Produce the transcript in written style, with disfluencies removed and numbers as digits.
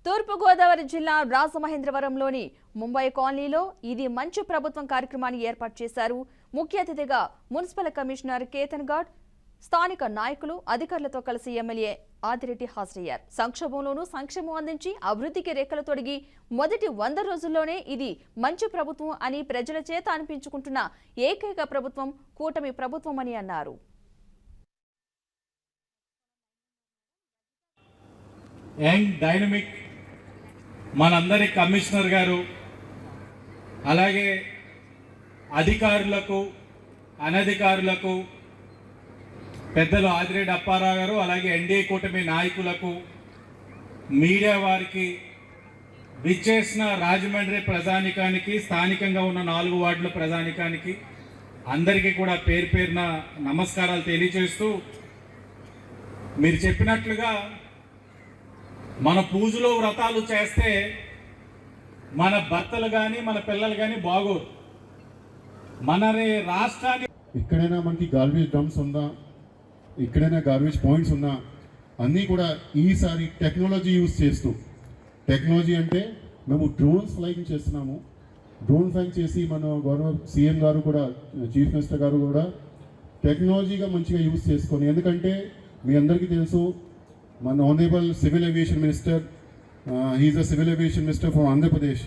తూర్పుగోదావరి జిల్లా రాజమహేంద్రవరంలోని ముంబై కాలనీలో ఇది మంచి ప్రభుత్వం కార్యక్రమాన్ని ఏర్పాటు చేశారు. ముఖ్య అతిథిగా మున్సిపల్ కమిషనర్ కేతన్ గాడ్, స్థానిక నాయకులు, అధికారులతో కలిసి ఎమ్మెల్యే ఆదిరెడ్డి హాజరయ్యారు. సంక్షోభంలోనూ సంక్షేమం అందించి అభివృద్ధికి రేఖలు తొడిగి మొదటి 100 రోజుల్లోనే ఇది మంచి ప్రభుత్వం అని ప్రజల చేత అనిపించుకుంటున్న ఏకైక ప్రభుత్వం కూటమి ప్రభుత్వం అని అన్నారు. యంగ్ డైనమిక్ మనందరి కమిషనర్ గారు, అలాగే అధికారులకు, అనధికారులకు, పెద్దలు ఆదిరెడ్డి అప్పారావు గారు, అలాగే ఎన్డీఏ కూటమి నాయకులకు, మీడియా వారికి, విచ్చేసిన రాజమండ్రి ప్రజానికానికి, స్థానికంగా ఉన్న 4 వార్డుల ప్రజానికానికి అందరికీ కూడా పేరు పేరున నమస్కారాలు తెలియజేస్తూ, మీరు చెప్పినట్లుగా మన పూజలో వ్రతాలు చేస్తే మన భర్తలు కానీ మన పిల్లలు కానీ బాగోరు. మన రాష్ట్రాన్ని ఎక్కడైనా మనకి గార్బేజ్ డ్రమ్స్ ఉందా, ఎక్కడైనా గార్బేజ్ పాయింట్స్ ఉన్నా అన్నీ కూడా ఈసారి టెక్నాలజీ యూజ్ చేస్తూ, టెక్నాలజీ అంటే మేము డ్రోన్స్ ఫ్లైయింగ్ చేస్తున్నాము. డ్రోన్ ఫ్లైయింగ్ చేసి మన గౌరవ సీఎం గారు కూడా, చీఫ్ మినిస్టర్ గారు కూడా టెక్నాలజీగా మంచిగా యూజ్ చేసుకొని, ఎందుకంటే మీ అందరికీ తెలుసు మన honourable civil aviation minister, he's a civil aviation minister from Andhra Pradesh.